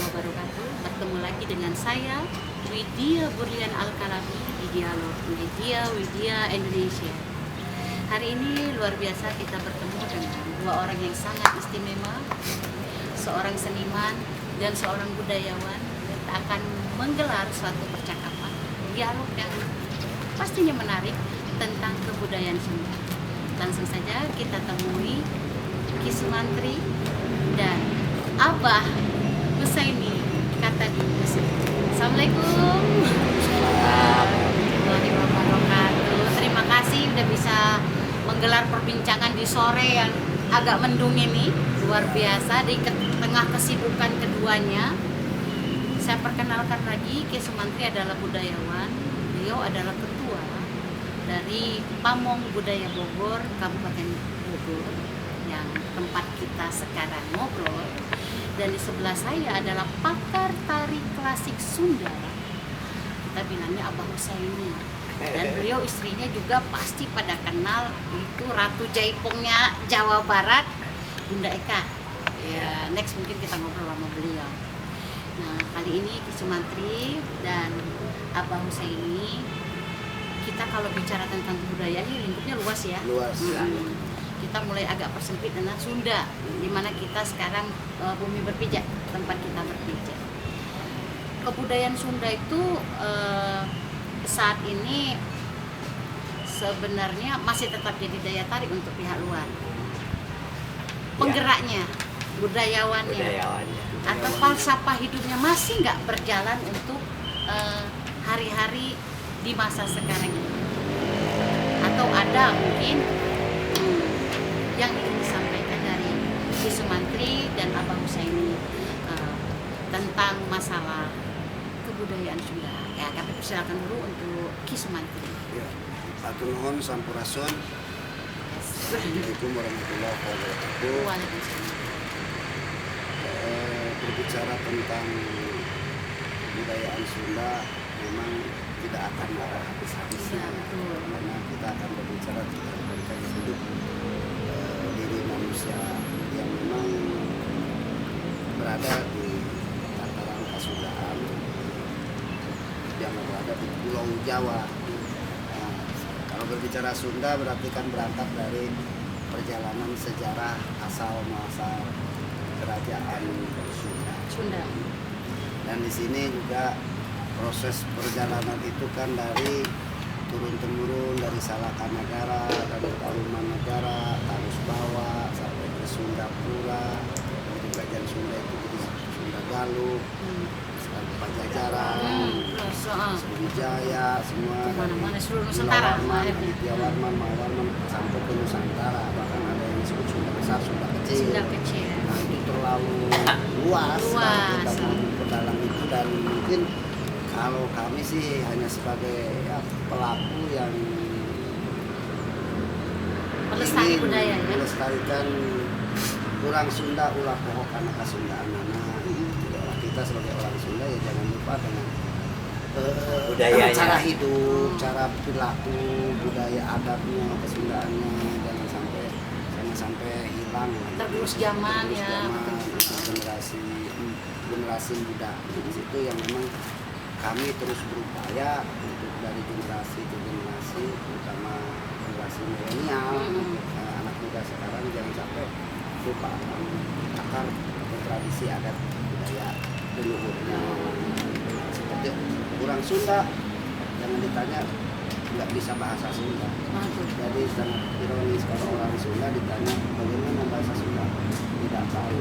wabarakatuh. Bertemu lagi dengan saya, Widya Burlian Al-Kalabi di Dialog Widya Indonesia. Hari ini luar biasa kita bertemu dengan dua orang yang sangat istimewa, seorang seniman dan seorang budayawan. Kita akan menggelar suatu percakapan, dialog yang pastinya menarik tentang kebudayaan Sunda. Langsung saja kita temui Ki Sumantri dan Abah Husaini kata di Mesir. Assalamualaikum warahmatullahi wabarakatuh. Terima kasih udah bisa menggelar perbincangan di sore yang agak mendung ini. Luar biasa di tengah kesibukan keduanya. Saya perkenalkan lagi, Ki Sumantri adalah budayawan. Beliau adalah ketua dari Pamong Budaya Bogor, Kabupaten Bogor, yang tempat kita sekarang ngobrol. Dan di sebelah saya adalah pakar tari klasik Sunda, kita bilangnya Abah Husaini. Dan beliau istrinya juga pasti pada kenal, itu Ratu Jaipongnya Jawa Barat, Bunda Eka. Ya, next mungkin kita ngobrol sama beliau. Nah, kali ini Ki Sumantri dan Abah Husaini, kita kalau bicara tentang kebudayaan ini lingkupnya luas ya. Luas. Kita mulai agak persempit dengan Sunda, di mana kita sekarang bumi berpijak, tempat kita berpijak. Kebudayaan Sunda itu saat ini sebenarnya masih tetap jadi daya tarik untuk pihak luar. Penggeraknya, budayawannya, atau falsafah hidupnya masih nggak berjalan untuk hari-hari di masa sekarang ini. Atau ada mungkin yang ingin disampaikan dari Ki Sumantri dan Abah Husaini tentang masalah kebudayaan Sunda. Ya, kami persilakan dulu untuk Ki Sumantri. Ya, atur nuhun sampurasun. Assalamualaikum warahmatullahi wabarakatuh. Waalaikumsalam. Berbicara tentang kebudayaan Sunda memang tidak akan ada habis-habisnya. Ya, betul. Karena kita akan berbicara tentang konteks hidup diri manusia yang memang berada di tataran kasundaan yang berada di Pulau Jawa. Nah, kalau berbicara Sunda berarti kan berangkat dari perjalanan sejarah asal muasal kerajaan Sunda. Dan di sini juga proses perjalanan itu kan dari turun-temurun dari Salakanagara, dari Tarumanegara, Tarus Bawa sampai ke Sundapura, dari kerajaan Sunda itu jadi Sunda Galuh, Pajajaran, Sriwijaya, semua Mana-mana seluruh Nusantara. Aditya Warman, Mawarman sampai ke Nusantara, bahkan ada yang disebut Sunda Besar, Sunda Kecil. Sunda Kecil. Nah, itu terlalu luas. Kalau kita mau ke dalam itu, dan mungkin kalau kami sih hanya sebagai pelaku yang Pelestari budaya ya. melestarikan kurang Sunda ulah pohok karena kasundaan anak. Kita sebagai orang Sunda ya jangan lupa dengan budayanya, cara hidup, cara perilaku, budaya adatnya, kesundaannya, jangan sampai hilang. Tergerus zaman Tergerus ya. zaman, generasi muda. Di situ yang memang kami terus berupaya untuk dari generasi ke generasi, terutama generasi milenial, anak muda sekarang jangan sampai lupa akar atau tradisi adat budaya leluhurnya. Seperti orang Sunda, jangan ditanya nggak bisa bahasa Sunda. Jadi sangat ironis kalau orang Sunda ditanya bagaimana bahasa Sunda, tidak tahu.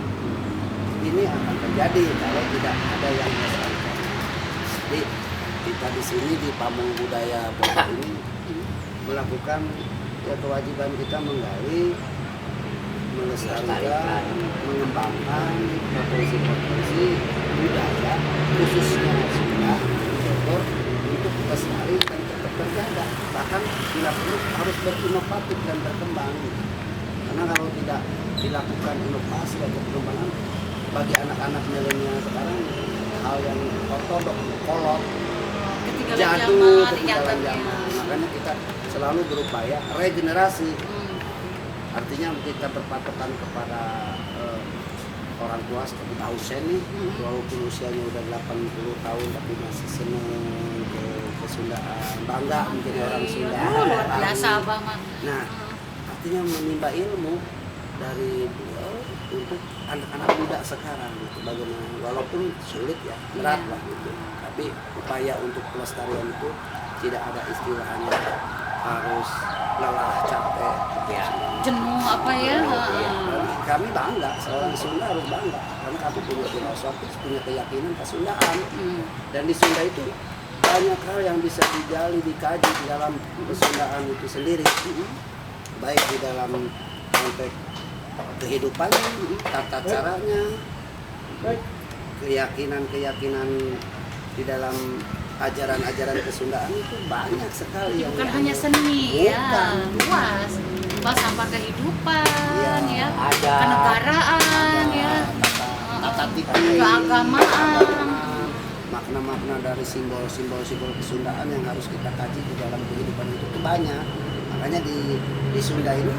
Ini akan terjadi kalau tidak ada yang melestarikan. Jadi kita di sini di Pamong Budaya Bogor ini melakukan ya kewajiban kita menggali, melestarikan, mengembangkan potensi-potensi budaya khususnya Sunda Bogor untuk lestari dan tetap terjaga. Bahkan bila perlu harus berinovasi dan berkembang. Karena kalau tidak dilakukan inovasi dan perkembangan bagi anak-anak milenial sekarang hal yang ortodok, kolot, jadul, ketinggalan zaman. Makanya kita selalu berupaya regenerasi. Artinya kita berpatokan kepada orang tua seperti Pak Husen nih, walaupun usianya udah 80 tahun tapi masih seneng ke Sundaan, bangga menjadi orang Sunda. Luar biasa Abang mah. Nah, artinya menimba ilmu dari beliau untuk anak-anak muda sekarang gitu. Bagaimana walaupun sulit ya, berat lah gitu. Tapi upaya untuk pelestarian itu tidak ada istilahnya harus lelah, capek, Ya. Jenuh apa ya? Dan kami bangga, seorang Sunda harus bangga karena kami punya filosofi, punya keyakinan Kesundaan. Dan di Sunda itu banyak hal yang bisa digali, dikaji di dalam Kesundaan itu sendiri, baik di dalam konteks kehidupannya, tata caranya, keyakinan di dalam ajaran-ajaran Kesundaan itu banyak sekali yang Bukan hanya seni ya, Bukan. luas. Bahas sampai kehidupan Iya, ya, ada. kenegaraan ya, tata titi, keagamaan. makna-makna dari simbol-simbol Kesundaan yang harus kita kaji di dalam kehidupan itu banyak. Makanya di Sunda ini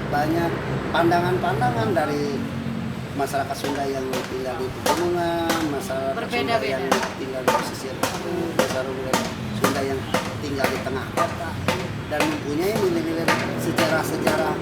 banyak pandangan-pandangan dari masyarakat Sunda yang tinggal di pegunungan, masyarakat Sunda Berbeda-beda. yang tinggal di pesisir, masyarakat Sunda yang tinggal di tengah kota, dan mempunyai nilai-nilai sejarah-sejarah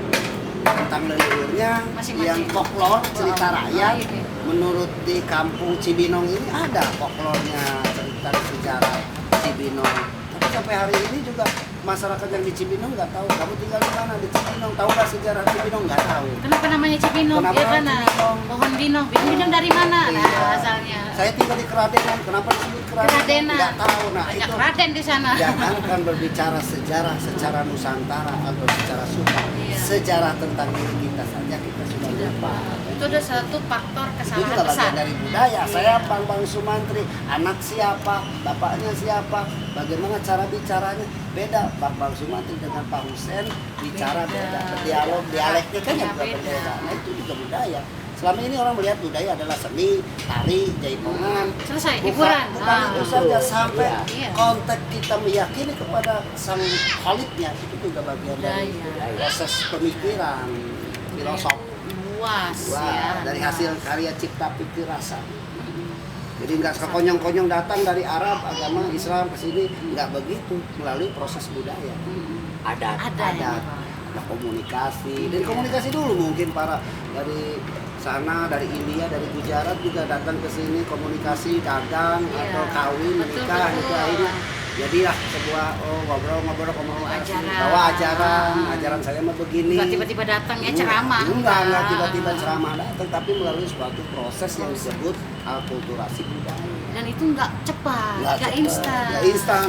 tentang leluhurnya Masing-masing. yang folklor, cerita rakyat. Iya. Menurut di kampung Cibinong ini ada folklornya, cerita sejarah Cibinong. Tapi sampai hari ini juga masyarakat yang di Cibinong nggak tahu. Kamu tinggal di mana di Cibinong? Tahu nggak sejarah Cibinong? Nggak tahu. Kenapa namanya Cibinong? Kenapa Ya kan? Cibinong? Pohon binong. Binong dari mana? Nah, Iya. asalnya. Saya tinggal di Keradenan. Kenapa disebut Keradenan? Keradenan. Nggak tahu. Nah Banyak itu Raden di sana. jangankan berbicara sejarah secara Nusantara atau secara Sunda, Iya. sejarah tentang diri kita saja kita sudah lupa. Itu ada satu faktor Itu kesalahan juga besar. bagian dari budaya. Iya. Saya Bang Sumantri, anak siapa, bapaknya siapa, bagaimana cara bicaranya beda. Bang Sumantri dengan Pak Husen bicara beda, berdialog, dialeknya kan Iya, juga beda. berbeda. Nah itu juga budaya. Selama ini orang melihat budaya adalah seni, tari, jaipongan. Selesai, Bukan, hiburan. bukan Ah. itu saja, sampai Iya. konteks kita meyakini kepada sang khalifnya itu juga bagian dari Budaya. proses pemikiran, filosof. Luas ya. Dari hasil karya cipta pikir rasa. Jadi nggak sekonyong-konyong datang dari Arab, agama Islam ke sini, nggak begitu, melalui proses budaya. Ada. Ada komunikasi, dan komunikasi dulu mungkin para dari sana, dari India, dari Gujarat juga datang ke sini komunikasi, dagang Iya. atau kawin, Betul, menikah, betul. itu akhirnya jadilah sebuah ngobrol komunikasi, Ajaran. bawa ajaran saya mah begini. Nggak tiba-tiba datang ya ceramah. Enggak tiba-tiba ceramah datang, tapi melalui suatu proses yang disebut akulturasi budaya. Dan itu nggak cepat, nggak cepat, instan. nggak instan,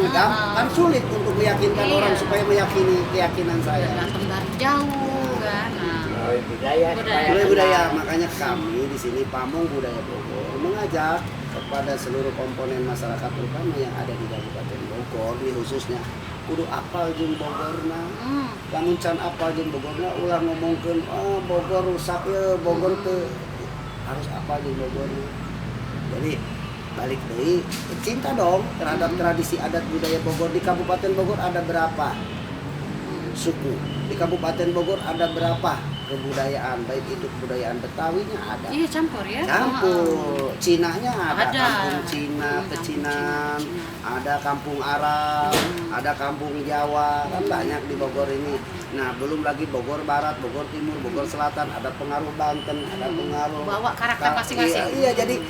kan sulit untuk meyakinkan Iya. orang supaya meyakini keyakinan saya. Datang dari jauh kan. Nah, Budaya. Budaya, makanya kami di sini Pamong Budaya Bogor mengajak kepada seluruh komponen masyarakat terutama yang ada di Kabupaten Bogor, ini khususnya kudu apal jeung Bogorna. Lamun can apal jeung Bogorna ulah ngomongkeun Bogor rusak ya, Bogor teu harus apal jeung Bogorna. Jadi balik deui, cinta dong terhadap tradisi adat budaya Bogor. Di Kabupaten Bogor ada berapa suku? Di Kabupaten Bogor ada berapa kebudayaan? Baik itu kebudayaan Betawinya ada. iya campur ya. Campur, Cinanya ada, Ada. kampung Cina, Pecinan, ada kampung Arab, ada kampung Jawa, kan banyak di Bogor ini. Nah, belum lagi Bogor Barat, Bogor Timur, Bogor Selatan, ada pengaruh Banten, ada pengaruh. Bawa karakter masing-masing. Iya, jadi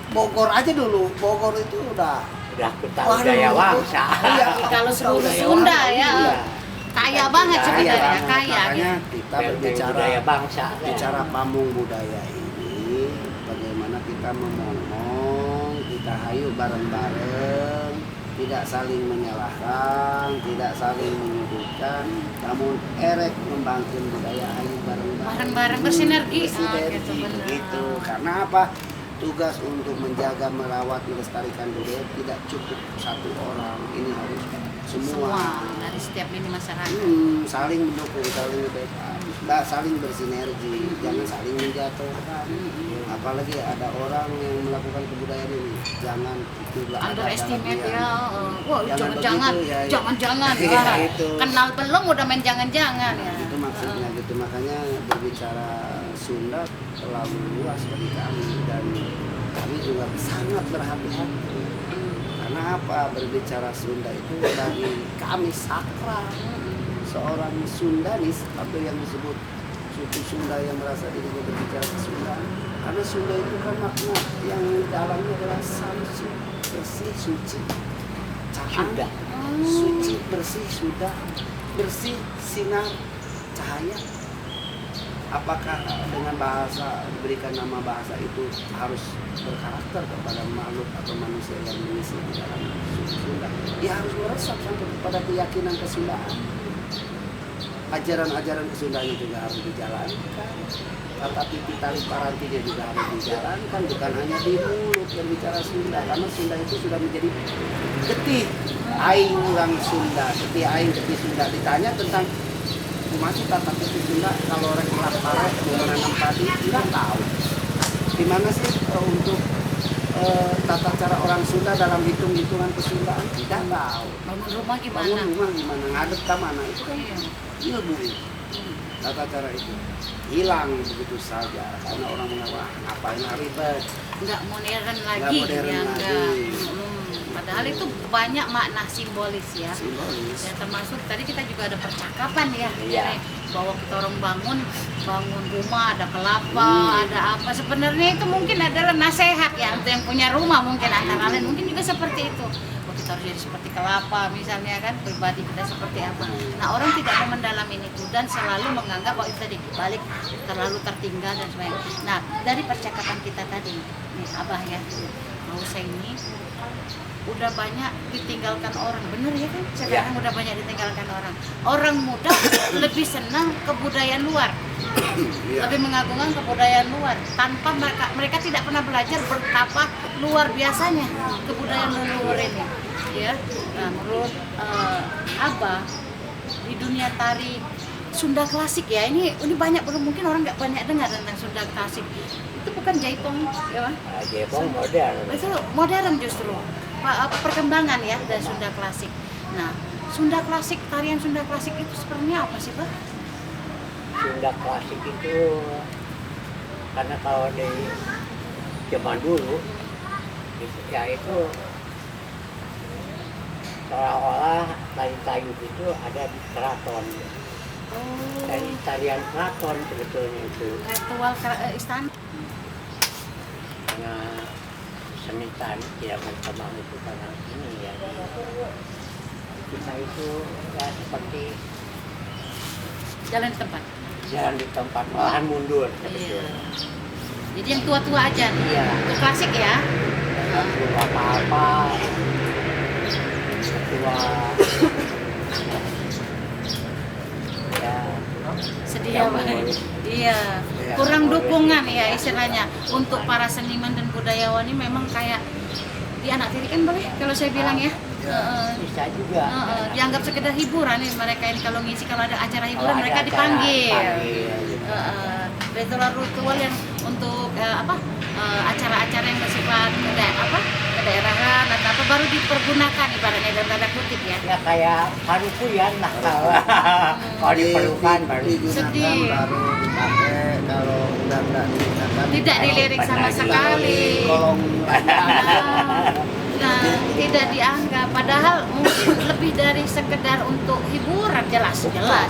Bogor aja dulu, Bogor itu udah. Kita Waduh, budaya bangsa. Iya, Kalau kita seluruh budaya Sunda bangsa, ya. iya. Kaya banget Kaya sebenarnya, banget. kaya. Makanya kita berbicara budaya bangsa. bicara pamung budaya ini, bagaimana kita ngomong, kita hayu bareng-bareng, tidak saling menyalahkan, tidak saling menyudutkan, namun erek membangun budaya hayu bareng-bareng. Bareng-bareng bersinergi. Bersinergi, Gitu, bener. gitu. Karena apa? Tugas untuk menjaga, merawat, melestarikan budaya tidak cukup satu orang, ini harus semua. Dari setiap lini masyarakat. Saling mendukung, saling backup, saling bersinergi, jangan saling menjatuhkan. Apalagi ada orang yang melakukan kebudayaan ini, jangan itulah Underestimate ya. Wah, Jangan jangan-jangan, begitu, ya. jangan-jangan. Iya, Wah, itu. kenal belum udah main jangan-jangan ya. Itu maksudnya gitu. Makanya berbicara Sunda terlalu luas bagi kami dan kami juga sangat berhati-hati. Karena apa? Berbicara Sunda itu bagi kami sakral. Seorang Sundanis atau yang disebut suku Sunda yang merasa dirinya berbicara Sunda, karena Sunda itu kan makna yang dalamnya adalah samsu, bersih, suci, Sudah. suci, bersih, sudah, bersih, sinar, cahaya. Apakah dengan bahasa, diberikan nama bahasa itu harus berkarakter kepada makhluk atau manusia yang mengisi di dalam suku Sunda? Ya harus meresap sampai kepada keyakinan kesundaan. Ajaran-ajaran kesundaan juga harus dijalankan. Kata pipi tali parantinya juga harus dijalankan, bukan hanya di mulut berbicara Sunda, karena Sunda itu sudah menjadi getih aing orang Sunda, getih aing getih Sunda. Ditanya tentang masih tata pipi Sunda, kalau orang kelas paret mau menanam padi tidak tahu. Di mana sih untuk tata cara orang Sunda dalam hitung-hitungan kesundaan tidak tahu. Bangun rumah gimana? Bangun rumah gimana, ngadep ke mana itu kan Iya. ilmu. Tata cara itu hilang begitu saja karena orang mengaku ngapain ribet. Nggak modern lagi, Nggak modern ya lagi. nggak. Padahal itu banyak makna simbolis ya. Simbolis. Ya termasuk tadi kita juga ada percakapan ya, Iya. Jadi, bahwa kita orang bangun rumah ada kelapa, ada apa. Sebenarnya itu mungkin adalah nasihat ya untuk yang punya rumah mungkin antara lain mungkin juga seperti itu. Oh, kita harus jadi seperti kelapa misalnya kan, pribadi kita seperti apa. Nah orang tidak mau mendalami itu dan selalu menganggap bahwa itu tadi balik terlalu tertinggal dan sebagainya. Nah dari percakapan kita tadi, nih Abah ya, mau saya ini udah banyak ditinggalkan orang, bener ya kan? Sekarang udah banyak ditinggalkan orang. Orang muda lebih senang kebudayaan luar, Iya. lebih mengagungkan kebudayaan luar, tanpa mereka tidak pernah belajar betapa luar biasanya kebudayaan leluhur ini. Ya, nah menurut Abah di dunia tari Sunda klasik ya, ini banyak belum mungkin orang nggak banyak dengar tentang Sunda klasik. Itu bukan jaipong, ya Bang? Jepang modern. Itu modern justru perkembangan ya dari Sunda klasik. Nah, Sunda klasik, tarian Sunda klasik itu sebenarnya apa sih, Pak? Sunda klasik itu karena kalau di zaman dulu ya itu seolah-olah tari kayu itu ada di keraton. Oh, Dari tarian keraton sebetulnya itu. ritual istana. Karena seni tari tidak berkembang itu karena ini ya kita itu ya seperti Jalan di tempat. jalan di tempat malahan mundur Iya. sebetulnya. Jadi yang tua-tua aja nih. Iya. Itu klasik ya. Nggak perlu apa-apa ketua ya Sedih yang ya, Pak. mengurus. Iya. Iya, Kurang mengurus dukungan itu. ya istilahnya untuk para seniman dan budayawan ini memang kayak dianaktirikan boleh kalau saya bilang ya. Heeh. Bisa juga Dianggap sekedar hiburan nih mereka ini kalau ngisi kalau ada acara Kalau hiburan ada mereka acara, dipanggil. panggil, gitu. Ritual-ritual yang untuk acara-acara yang bersifat kedaerahan atau apa baru dipergunakan ibaratnya dalam tanda kutip ya. Ya kayak parukuyan lah kalau diperlukan baru digunakan Sedih. baru dipakai, kalau udah nggak digunakan Tidak dilirik sama Benar. sekali. kolong Nah, tidak dianggap. Padahal mungkin lebih dari sekedar untuk hiburan jelas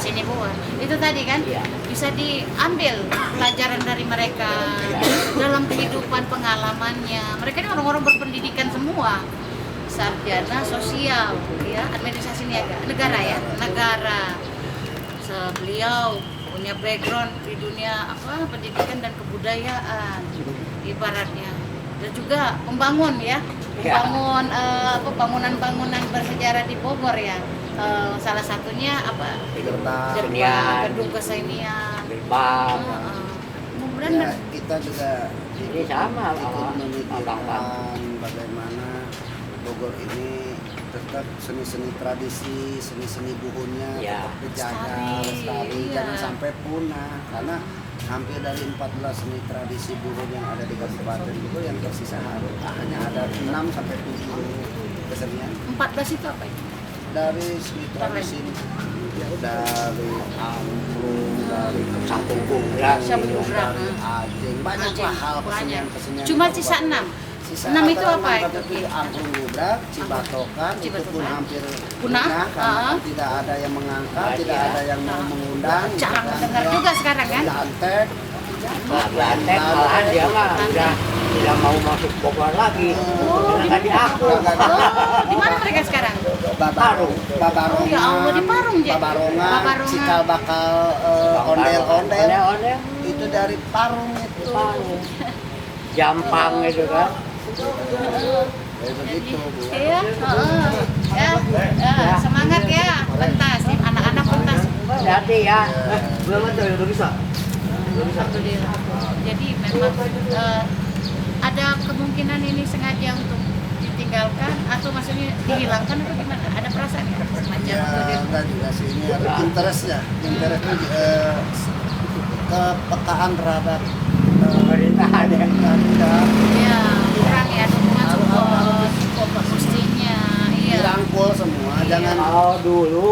ini buat. Itu tadi kan Iya. bisa diambil pelajaran dari mereka dalam kehidupan pengalamannya. Mereka ini orang-orang berpendidikan semua, sarjana sosial, ya administrasi negara ya negara. Beliau punya background di dunia pendidikan dan kebudayaan ibaratnya. Dan juga pembangun ya, bangunan-bangunan bersejarah di Bogor ya. Salah satunya gerbang. Kesenian. gedung kesenian. gerbang Kemudian Ya, kita juga Ini sama, ikut Abang. memikirkan bagaimana Bogor ini tetap seni-seni tradisi, seni-seni buhunnya Ya. tetap dijaga, Lestari, lestari, iya. jangan sampai punah. Karena hampir dari 14 seni tradisi buhun yang ada di Kabupaten Bogor yang tersisa hanya ada 6 sampai 7 kesenian. 14 itu apa ya? dari sekitar di sini. Ya, dari Angklung, dari Kampung Gubrak, Kampung Gubrak, dari Ajeng, banyak lah hal kesenian. Cuma sisa 6. Sisa 6 itu apa itu? itu? Angklung Gubrak, Cibatokan, itu pun Cibatokan. hampir Punah? karena tidak ada yang mengangkat, tidak ada yang mau mengundang. Jarang gitu kan. dengar juga sekarang kan? Lantek, Lantai malahan dia mah udah mau masuk Bogor lagi. Oh, Karena tadi aku. Oh, di mana mereka sekarang? Babarongan, Ya Allah, di Parung, Jen. Babarongan, Babarongan. cikal bakal ondel-ondel Ondel-ondel. itu dari Parung itu. Parung. Jampang itu kan. Kayak begitu, Bu. Iya, semangat ya, pentas, anak-anak pentas. Hati ya. Alhamdulillah. Jadi memang ada kemungkinan ini sengaja untuk ditinggalkan atau maksudnya dihilangkan atau gimana? Ada perasaan ya semacam Ya, atau dia enggak juga sih, ini ada interestnya kepekaan terhadap Pemerintahan ya. pemerintahan. ya kurang ya dukungan support mestinya iya. Dirangkul semua, jangan Kalau dulu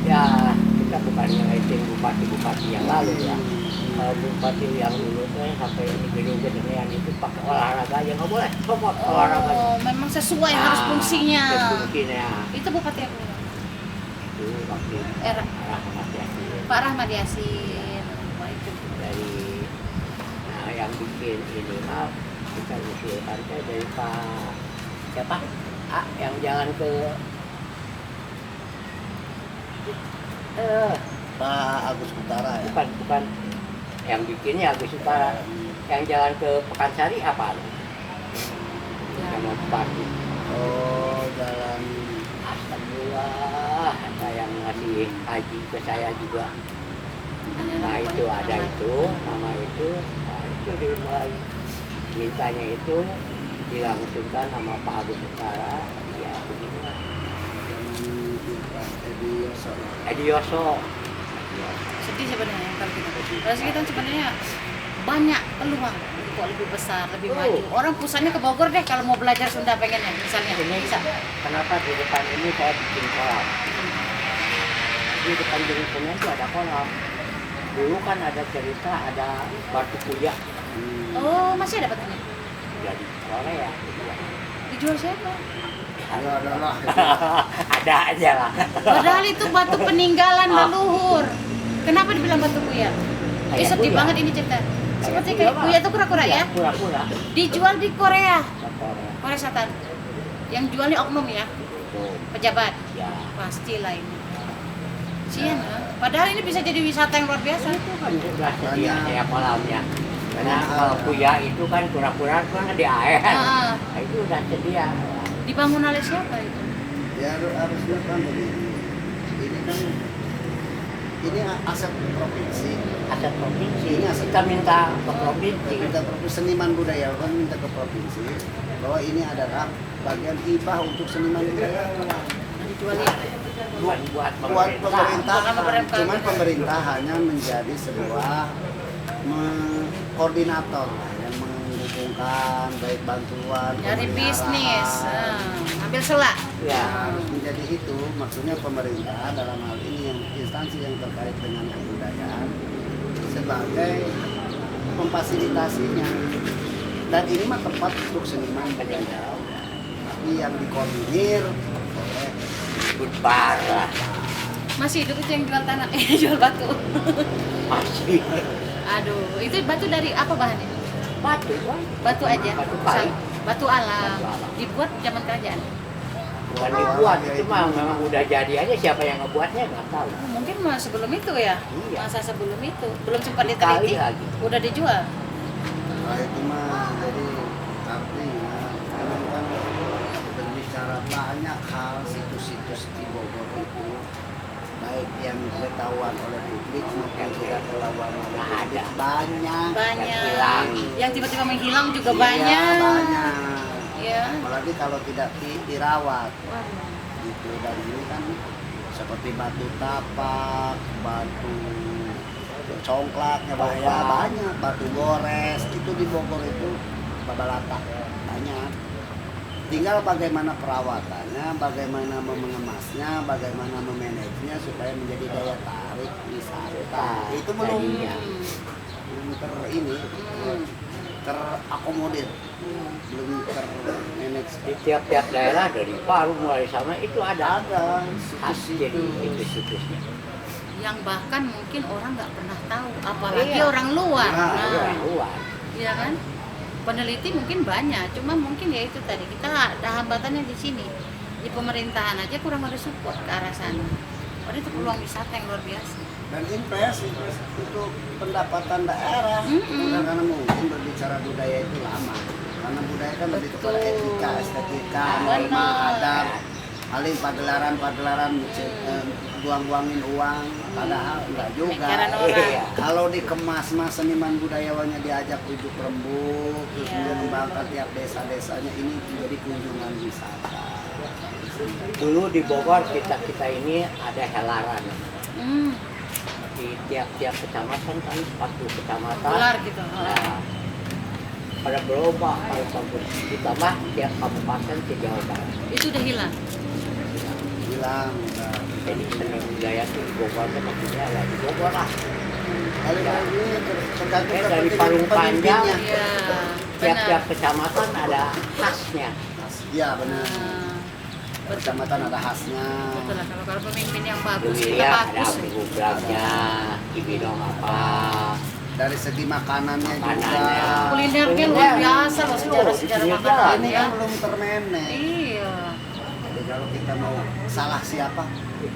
ya kita bukan ngeliatin bupati-bupati yang lalu ya. Kalau bupati yang dulu tuh sampai ini gedung-gedungnya itu pakai olahraga aja nggak boleh. Copot olahraga. Oh, memang sesuai harus fungsinya. Fungsinya. Itu bupati yang Itu waktu Era. Rahmat Yasin. Pak Rahmat Yasin. Wah, itu. Dari yang bikin ini mah kita usulkan dari Pak siapa? Yang jalan ke Pak Agus Utara ya. bukan yang bikinnya Agus Utara, yang jalan ke Pekansari apa? Yang mau bupati. Oh, jalan Astagfirullah, ada yang ngasih haji ke saya juga. Nah itu ada itu, nama itu, nah itu dimulai mintanya itu dilangsungkan sama Pak Agus Utara, ya beginilah. Edi Yoso. Sedih sebenarnya kalau kita. Kalau kita sebenarnya banyak peluang untuk lebih besar, lebih maju. Orang pusatnya ke Bogor deh kalau mau belajar Sunda pengennya misalnya. Ini Bisa. kenapa di depan ini saya bikin kolam? Di depan jengkolnya itu ada kolam. Dulu kan ada cerita ada batu kuliah Oh, masih ada petani. jadi Korea. Dijual siapa? ya adalah Ada aja lah. Padahal itu batu peninggalan leluhur. Kenapa dibilang batu kuya? Kayak Sedih kuya. banget ini cerita. Seperti kuya, kayak Pak. kuya itu kura-kura ya? Kura-kura. Dijual di Korea, Korea. Korea Selatan. Yang jualnya oknum ya, Tuh, pejabat. ya. Pastilah ini. Sian, padahal ini bisa jadi wisata yang luar biasa. Itu kan sudah sedia ya kolamnya. Karena kalau kuya itu kan kura-kura kan di air. Ah. Nah, itu udah sedia. Dibangun oleh siapa itu? ya harusnya kan begini. Ini kan ini aset provinsi. Aset provinsi. Ini aset Kita minta ke provinsi. Kita seniman budaya kan minta ke provinsi bahwa ini adalah bagian hibah untuk seniman budaya. Dijualin. Buat Buat pemerintah. pemerintah, Bukan pemerintah. cuman pemerintah hanya menjadi sebuah koordinator yang menghubungkan baik bantuan, Dari pemeliharaan. bisnis, ambil selak. Ya. Harus menjadi itu, maksudnya pemerintah dalam hal ini yang instansi yang terkait dengan kebudayaan sebagai memfasilitasinya. Dan ini mah tempat untuk seniman budaya, tapi yang dikoordinir oleh Budbar lah. Masih hidup itu yang jual tanah, jual batu. Masih. Aduh, itu batu dari apa bahannya? Batu kan? Batu aja. Batu kali. Batu alam. Batu alam. Dibuat zaman kerajaan. Bukan dibuat, itu mah memang udah jadi aja, siapa yang ngebuatnya nggak tahu. Mungkin mah sebelum itu ya. Iya. Masa sebelum itu belum sempat Kali diteliti. lagi. Udah dijual. Nah, itu mah jadi artinya memang kan berbicara banyak hal situs-situs di Bogor itu baik yang diketahuan oleh publik maupun tidak ketahuan oleh publik banyak. Banyak. hilang. Yang tiba-tiba menghilang juga Iya, banyak. banyak. Ya. Apalagi kalau tidak dirawat Wah. gitu. Dan ini kan seperti batu tapak, batu congklak, ya banyak, batu gores itu di Bogor itu babalata banyak. Tinggal bagaimana perawatannya, bagaimana mengemasnya, bagaimana memanagenya supaya menjadi daya tarik wisata. Itu belum Jadinya. terakomodir, belum termanage. Di tiap-tiap daerah dari Palu mulai sana itu ada khas situs-situs. jadi itu situsnya. Yang bahkan mungkin orang nggak pernah tahu, apalagi Iya. orang luar. Nah, Orang luar. Iya kan? Peneliti mungkin banyak, cuma mungkin ya itu tadi kita ada hambatannya di sini. Di pemerintahan aja kurang ada support ke arah sana. Padahal itu peluang wisata yang luar biasa. Dan invest itu pendapatan daerah. Karena mungkin berbicara budaya itu lama. Karena budaya kan lebih kepada Betul. etika, estetika, Benar. norma, adat. Paling padelaran buang-buangin uang, padahal enggak juga. Pemikiran orang. Iya. Kalau dikemas mas seniman budayawannya diajak ujuk rembuk, terus Iya. kemudian membangkat tiap desa-desanya, ini menjadi kunjungan wisata. Dulu di Bogor kita ini ada helaran Hmm, di tiap-tiap kecamatan kan 40 kecamatan. gelar gitu. Nah, pada berubah kalau bagus ditambah tiap kabupaten ke Jawa Barat. Itu udah hilang. Hilang, udah. Jadi seni budaya itu di Bogor kan maksudnya lah di Bogor lah. Kali lagi tergantung Dari kepentingan Parung Panjang. pemimpinnya. Iya, Tiap-tiap benar. kecamatan ada khasnya. Iya benar. Nah, betul. Kecamatan ada khasnya. Betul lah, kalau pemimpin yang bagus, Dulu kita ya ada bagus. api gubraknya, Cibinong apa. Dari segi makanannya juga. Makanannya. Kulinernya luar biasa loh, sejarah-sejarah Iya, makanan Ini ya. kan belum termanage. Iya. Jadi kalau kita mau salah siapa,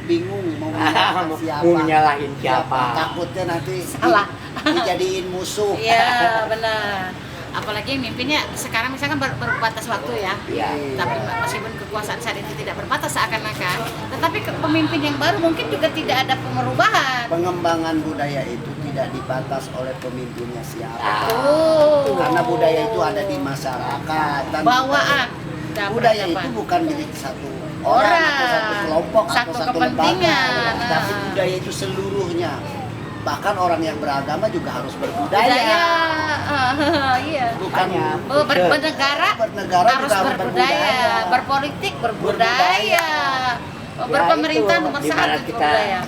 bingung mau Mau menyalahkan siapa. menyalahin siapa. Takutnya nanti Salah. dijadiin musuh. Iya, benar. Apalagi yang mimpinnya sekarang misalkan berbatas waktu ya. Iya. Tapi meskipun kekuasaan saat itu tidak berbatas seakan-akan, tetapi pemimpin yang baru mungkin juga tidak ada perubahan. Pengembangan budaya itu tidak dibatas oleh pemimpinnya siapa. Oh. Karena budaya itu ada di masyarakat dan Bawaan. budaya itu Peradaban. bukan milik satu orang atau satu kelompok Satu atau satu kepentingan. lembaga, tapi budaya itu seluruhnya. Bahkan orang yang beragama juga harus berbudaya. Budaya. Iya. Bukan Makanya. Oh, bernegara, Bernegara harus juga harus berbudaya, berbudaya. berpolitik berbudaya, Berbudaya. Oh, Ya, berpemerintah itu, nomor di mana satu kita berbudaya.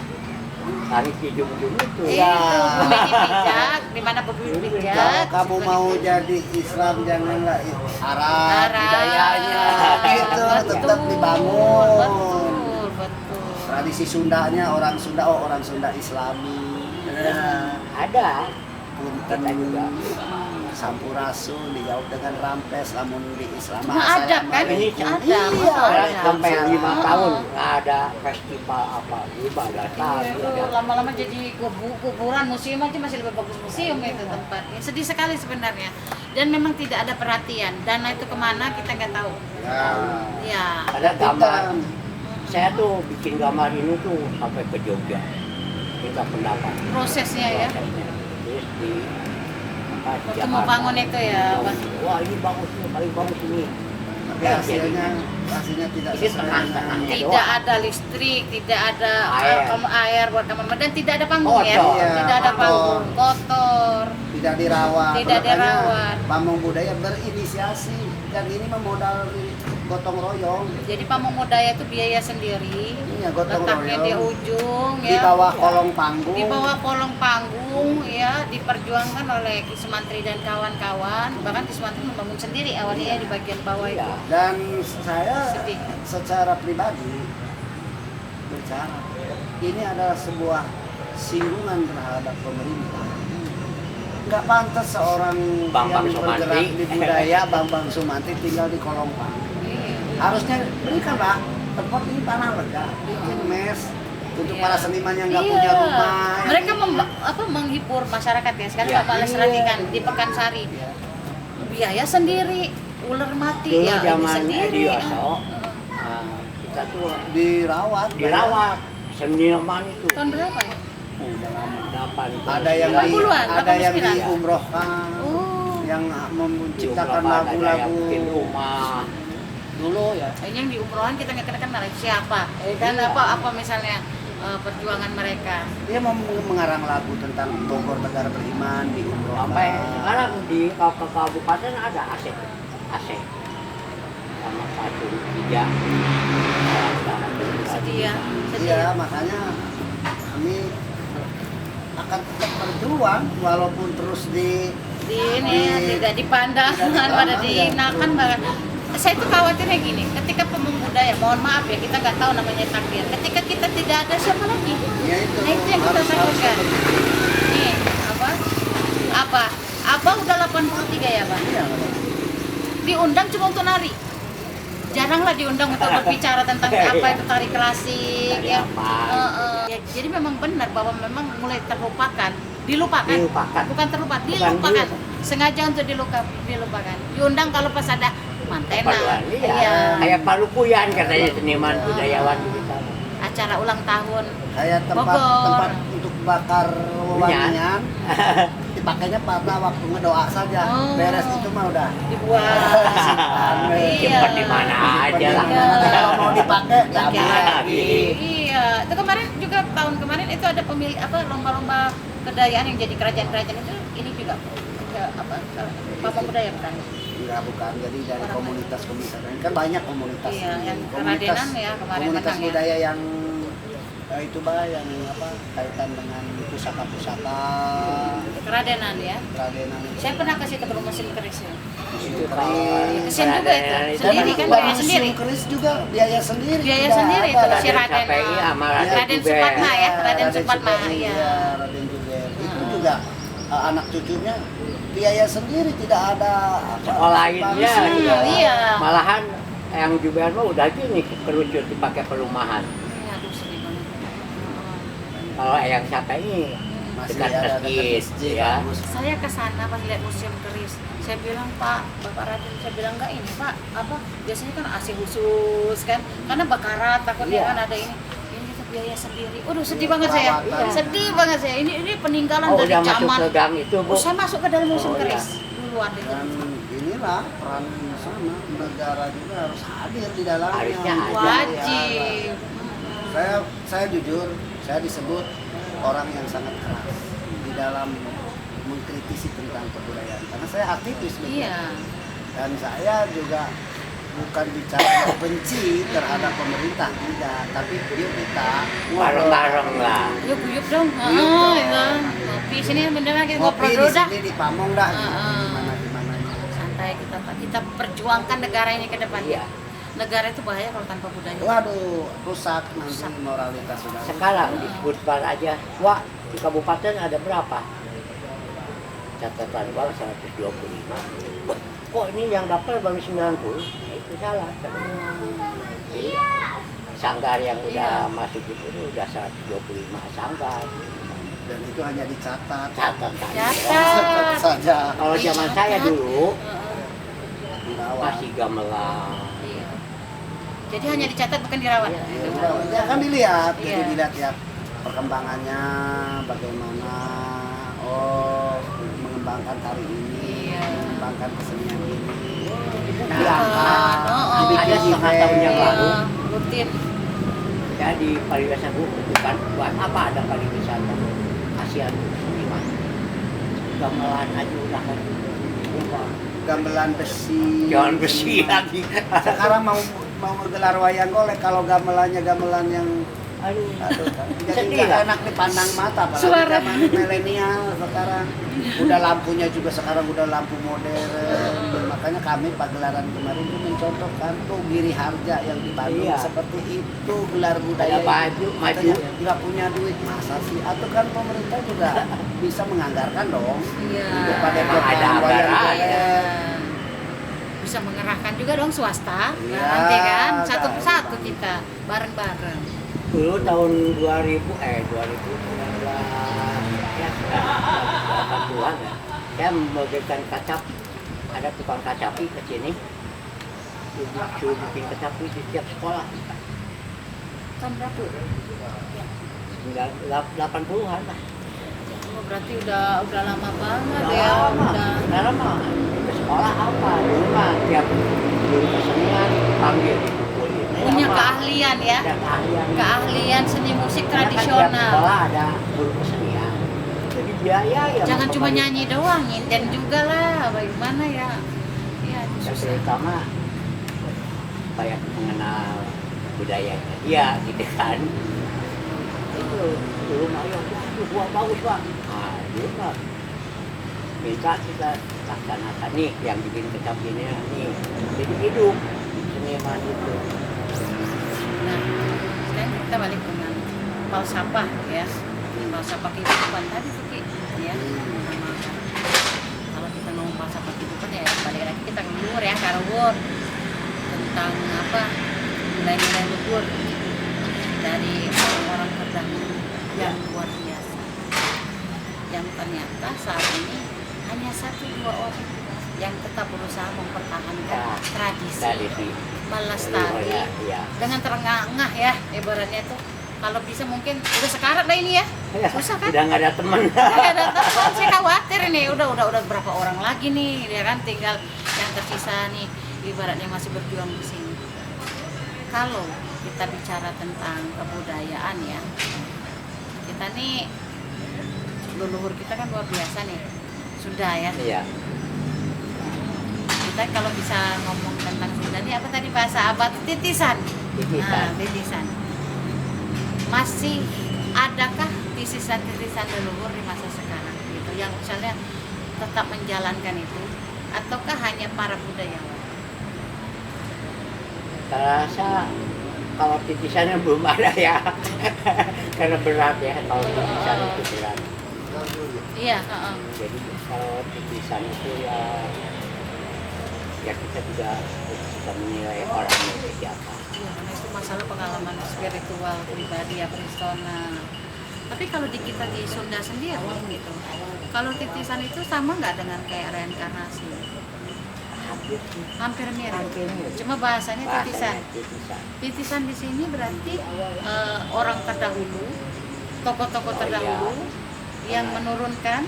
tarik di ujung-ujung itu. Iya. Itu bumi bijak, di mana bumi kalau bijak. kamu mau jadi Islam janganlah Arab, Arab. budayanya gitu Betul. tetap dibangun. Betul, betul. Tradisi Sundanya orang Sunda, oh orang Sunda Islami. Nah, Ada. punten Kita juga. sampurasun dijawab dengan rampes, namun di Islam Cuma ada kan? Ini Ada, iya, ada. Sampai 5 Ah. tahun nggak ada festival apa ibadah Iya, itu lama-lama jadi kuburan, museum aja masih lebih bagus museum itu tempatnya. Sedih sekali sebenarnya. Dan memang tidak ada perhatian. Dana itu kemana kita nggak tahu. Ya. Ya. Ada gambar. Kita- Saya tuh bikin gambar ini tuh sampai ke Jogja. Minta pendapat. Prosesnya ya. Prosesnya. Terus di apa, di Waktu Jakarta. mau bangun itu ya, Mas. Wah ini bagus nih, paling bagus ini. Tapi hasilnya tidak Ini sesuai tengah-tengahnya. dengan Tidak ada listrik, tidak ada Air. air buat kamar mandi, dan tidak ada panggung ya. Kotor. Iya, Tidak ada kotor. panggung, kotor. tidak dirawat. Tidak Makanya dirawat. Pamong Budaya berinisiasi dan ini memodal gotong royong. Jadi pamong budaya itu biaya sendiri. Iya, gotong Letaknya di royong. ujung Di ya. bawah kolong panggung. Di bawah kolong panggung ya, diperjuangkan oleh Ki Sumantri dan kawan-kawan. Bahkan Ki Sumantri membangun sendiri awalnya di bagian bawah itu. Iya. Dan saya Sedih. secara pribadi bicara ini adalah sebuah singgungan terhadap pemerintah. Nggak pantas seorang Bambang yang Sumanti. bergerak di budaya Bambang Sumanti tinggal di kolong panggung. Iya. Harusnya berikanlah tempat ini tanah lega, bikin mes untuk Iya. para seniman yang nggak Iya. punya rumah. Mereka menghibur masyarakat ya. Sekarang Iya. Bapak Lesrati kan di Pekansari. Biaya sendiri, ular mati Dulu ya ini zaman sendiri. Edi Waso, kita tuh dirawat seniman itu. Tahun berapa ya? Ada yang di 80-an, ada yang 89. diumrohkan, Oh. yang menciptakan Ada yang lagu-lagu bikin rumah. dulu ya. Ini yang di umrohan kita nggak kenal siapa. Dan Iya. apa misalnya perjuangan mereka. Dia mau mengarang lagu tentang Bogor Negara Beriman diumrohkan. Sampai sekarang di kabupaten ada AC. Sama Pak atau tidak. Sedih ya. Sedih Iya, ya. makanya kami akan tetap berjuang walaupun terus Di ini tidak dipandang, tidak pada dipandang, dihinakan ya. banget. Saya tuh khawatirnya gini, ketika pembudaya, mohon maaf ya, kita nggak tahu namanya takdir. Ketika kita tidak ada, siapa lagi? Ya itu. Nah itu yang kita takutkan. Nih, apa? Abah udah 83 ya, Bang? Iya. Diundang cuma untuk nari. Jaranglah diundang untuk berbicara tentang apa itu tari klasik Tari ya. apa, Ya, jadi memang benar bahwa memang mulai dilupakan. Dilupakan. Bukan terlupa, Bukan dilupakan. dilupakan. Sengaja untuk dilupakan. Diundang kalau pas ada mantena. Paduan, iya. Kayak Palukuyan katanya seniman budayawan kita. Acara ulang tahun. Kayak tempat Bogor. untuk bakar wangian dipakainya pada waktu ngedoa saja. Oh. Beres itu mah udah Dibuat. Iya. Simpan di mana aja lah. Kalau mau dipakai diambil Pakai lagi. Iya, itu kemarin juga tahun kemarin itu ada pemilih lomba-lomba kedayaan yang jadi kerajaan-kerajaan itu ini juga Pamong Budaya bukan? Enggak, bukan. Jadi dari komunitas-komunitas lain kan banyak komunitas. Iya, ini. yang Komunitas- Keradenan ya kemarin komunitas menang ya. budaya yang itu yang kaitan dengan pusaka-pusaka Keradenan ya. Keradenan. Saya pernah kasih ke mesin keris ya. Itu Kesian juga itu. Sendiri kan bukan biaya sendiri. museum keris juga biaya sendiri. Biaya tidak sendiri ada. itu si Raden Raden. KPI sama Raden Raden Juber. Supatma ya, Raden Raden Supatma Juber, iya. iya, Raden Juber. Itu juga anak cucunya biaya sendiri, tidak ada Sekolah lainnya sponsor. juga. Iya. Malahan yang Juber mah udah gini kerucut dipakai perumahan. Iya, aduh sedih banget. Kalau yang KPI Masih dekat ada masjid, masjid, ya. bagus. Saya ke sana pas lihat museum keris. Saya bilang, "Pak, Bapak Raden," saya bilang, "enggak ini, Pak. Apa? Biasanya kan AC khusus kan. Karena bakarat takutnya Iya. kan ada ini. Ini kita biaya sendiri." Waduh, sedih banget saya. Perawatan. Sedih banget saya. Ini peninggalan Oh, dari udah masuk zaman. ke gang itu, Bu. Oh, saya masuk ke dalam museum Oh, keris iya. duluan itu. Dan inilah peran sama negara juga harus hadir di dalamnya. Harusnya ada. Wajib. Saya jujur, saya disebut orang yang sangat keras di dalam mengkritisi tentang kebudayaan karena saya aktivis betul. Iya. Dan saya juga bukan bicara benci terhadap pemerintah tidak, tapi yuk kita Bareng-bareng lah. Yuk guyup dong. Guyup Oh, dong. itu. Ngopi sini beneran kita ngopi ngobrol di dulu dah. sini di Pamong dah Heeh. gimana Santai kita perjuangkan negara ini ke depan. Iya. Negara itu bahaya kalau tanpa budaya. waduh rusak nanti Rusak. moralitas sudah Sekarang di Budbar aja, wah di kabupaten ada berapa? Catatan wah 125. Wah, kok ini yang daftar baru 90? Itu salah. Jadi, sanggar yang udah masuk itu udah 125 sanggar. dan itu hanya dicatat Catat saja. Catat. saja Kalau zaman saya dulu Heeh. dirawat. masih gamelan. Iya. Jadi hanya dicatat bukan dirawat. Iya. Ya kan dilihat, jadi Iya. dilihat ya perkembangannya bagaimana, mengembangkan tari ini, Iya. mengembangkan kesenian ini, Nah, Diangkat. Oh, ada setengah tahun yang lalu. rutin. Ya di pariwisata bukan buat apa ada pariwisata ASEAN lima gamelan aja udah kan gamelan besi. jangan besi lagi Sekarang mau ngegelar wayang golek kalau gamelannya gamelan yang aduh jadi sedih nggak lah. enak dipandang mata apalagi Suara. zaman milenial sekarang udah lampunya juga sekarang udah lampu modern. Makanya kami pagelaran kemarin itu mencontohkan tuh Giri Harja yang di Bandung Iya. seperti itu gelar budaya. Ada baju, maju. Katanya nggak punya duit masa sih? Atau kan pemerintah juga bisa menganggarkan dong. Iya. Daripada Emang buat ada wayang anggaran. Iya. golek. Bisa mengerahkan juga dong swasta. Iya, Nah, nanti kan ada. satu-satu kita bareng-bareng. dulu tahun 2000 ya sudah 80-an ya saya membagikan kacap ada tukang kacapi ke sini suruh bikin kacapi di setiap sekolah Tahun berapa? 80-an lah. Oh, berarti udah lama banget Udah ya. lama, Udah. sekarang mah ke sekolah apa? Dulu mah tiap guru kesenian panggil dipukulin. Punya keahlian ya. Ada keahlian. Keahlian seni musik Karena kan tiap tradisional. sekolah ada guru kesenian. Jadi biaya ya. Jangan cuma nyanyi doang, nyinden juga lah. Bagaimana ya? Ya, itu Yang susah. terutama supaya mengenal budayanya dia gitu kan. Itu dulu ayo buah bagus Pak. Nah dia Pak minta kita laksanakan nih yang bikin kecap ini nih, jadi hidup seniman itu. Nah, sekarang kita balik dengan falsafah ya. Falsafah kehidupan tadi tuh Ki, ya. Sama, kalau kita ngomong falsafah kehidupan ya balik lagi kita ke luhur ya, ke luhur. Tentang apa? Nilai-nilai luhur dari orang-orang terdahulu yang luar biasa. Yang ternyata saat ini hanya 1-2 orang yang tetap berusaha mempertahankan tradisi, melestari Ya. dengan terengah-engah ya, ibaratnya itu kalau bisa mungkin udah sekarat lah ini ya, susah kan? Udah nggak ada teman. Nggak ada teman, saya khawatir ini udah berapa orang lagi nih, ya kan, tinggal yang tersisa nih, ibaratnya masih berjuang di sini. Kalau kita bicara tentang kebudayaan ya, kita nih leluhur kita kan luar biasa nih, Sunda ya. Iya. Kita kalau bisa ngomong tentang Sunda ini apa tadi bahasa abad titisan. Titisan. Nah, titisan. Masih adakah titisan-titisan leluhur di masa sekarang gitu yang misalnya tetap menjalankan itu ataukah hanya para budayawan? Saya rasa kalau titisannya belum ada ya. Karena berat ya kalau titisan itu berat. Iya, Jadi kalau titisan itu ya kita juga bisa menilai orangnya itu siapa. iya, karena itu masalah pengalaman spiritual pribadi ya, persona. Tapi kalau di kita di Sunda sendiri gitu, kalau titisan itu sama nggak dengan kayak reinkarnasi? Hampir mirip. Cuma bahasanya titisan. Titisan. Titisan di sini berarti orang terdahulu, tokoh-tokoh terdahulu yang menurunkan.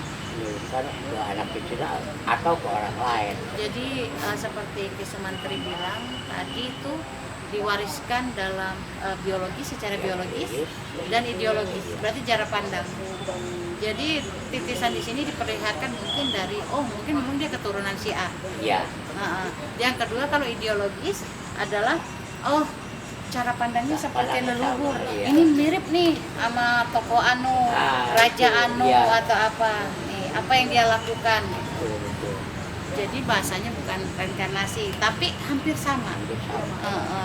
Kan ke anak kecil atau ke orang lain. Jadi seperti Ki Sumantri bilang tadi itu diwariskan dalam biologi, secara biologis dan ideologis. Berarti jarak pandang. Jadi titisan di sini diperlihatkan mungkin dari mungkin memang dia keturunan si A. Iya. Yang kedua kalau ideologis adalah cara pandangnya seperti leluhur. Iya. Ini mirip nih sama tokoh anu, raja anu iya. atau apa. Nih, apa yang dia lakukan. Betul. Jadi bahasanya bukan reinkarnasi, tapi hampir sama.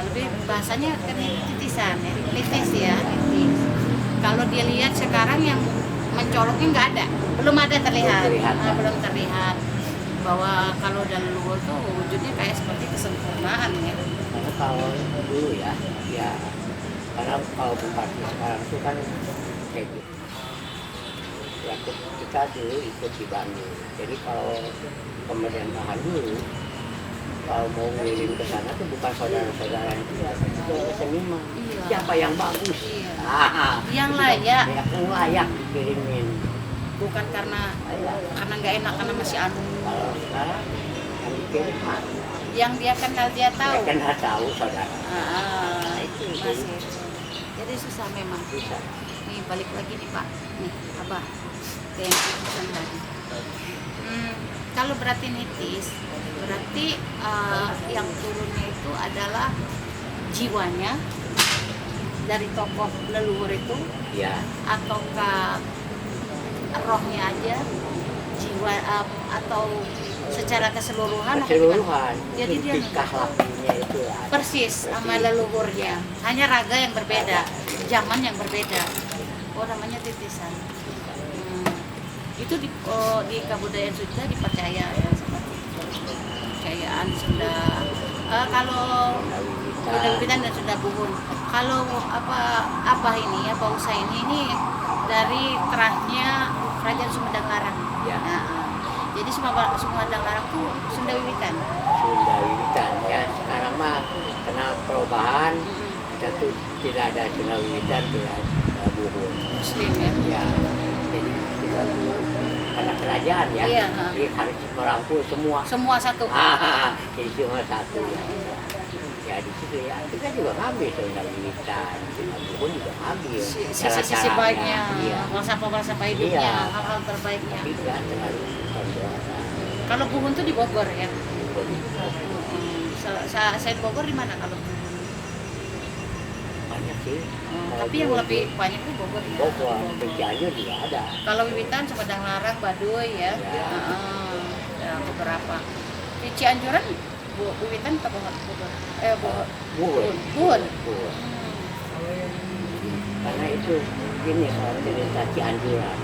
Lebih bahasanya kan titisan, ya, titis ya, titis. Kalau dia lihat sekarang yang mencoloknya nggak ada, belum ada terlihat, belum terlihat bahwa kalau udah leluhur tuh wujudnya kayak seperti kesempurnaan ya. Karena kalau dulu ya, karena kalau bupati sekarang itu kan kayak gitu. Ya kita dulu ikut di Bandung. Jadi kalau pemerintahan dulu, kalau mau ngirim ke sana tuh bukan saudara-saudara itu seniman. Iya. Siapa yang bagus? Iya. Yang layak. Yang layak dikirimin. Bukan karena nggak enak karena masih anu. Kalau sekarang yang dikirim Yang dia kenal dia tahu. dia kan tahu saudara. Itu masih. Jadi susah memang. Bisa. Nih balik lagi nih Pak, nih Abah, ke yang titisan tadi. Kalau berarti nitis, berarti yang turunnya itu adalah jiwanya dari tokoh leluhur itu, Ya. ataukah rohnya aja, jiwa atau secara keseluruhan? Keseluruhan. Jadi dia tingkah lakunya itu persis sama leluhurnya, hanya raga yang berbeda, zaman yang berbeda. Namanya titisan. Itu di kebudayaan Sunda dipercaya ya, seperti itu. Kepercayaan Sunda. Kalau Sunda Wiwitan dan Sunda Buhun. Kalau apa ini ya, Pausa ini dari terahnya Kerajaan Sumedang Larang. Ya. Jadi Sumedang Larang tuh Sunda Wiwitan. Sunda Wiwitan ya. Sekarang mah kena perubahan, kita tuh tidak ada Sunda Wiwitan, tidak ada Buhun. Muslim ya. Ya. Jadi kita karena kerajaan ya. Iya, Jadi harus merangkul semua. Semua satu. Jadi cuma satu ya. Ya di situ ya kita juga ngambil Sunda Wiwitan, Sunda Buhun juga ngambil. Sisi baiknya, Iya. falsafah hidupnya, Iya. hal-hal terbaiknya. Tidak terlalu kontrol. Kalau Buhun tuh di Bogor ya. Selain Bogor di mana kalau berbunuh? Banyak sih. Tapi yang lebih banyak itu Bogor ya. Bogor, di Cianjur juga ada. Kalau Wiwitan, Sumedang Larang, Baduy ya. Ya. Ya, beberapa. Di Cianjuran, Wiwitan atau Bogor? Bogor. Buun. Buun. Buun. Karena itu gini kalau cerita Cianjuran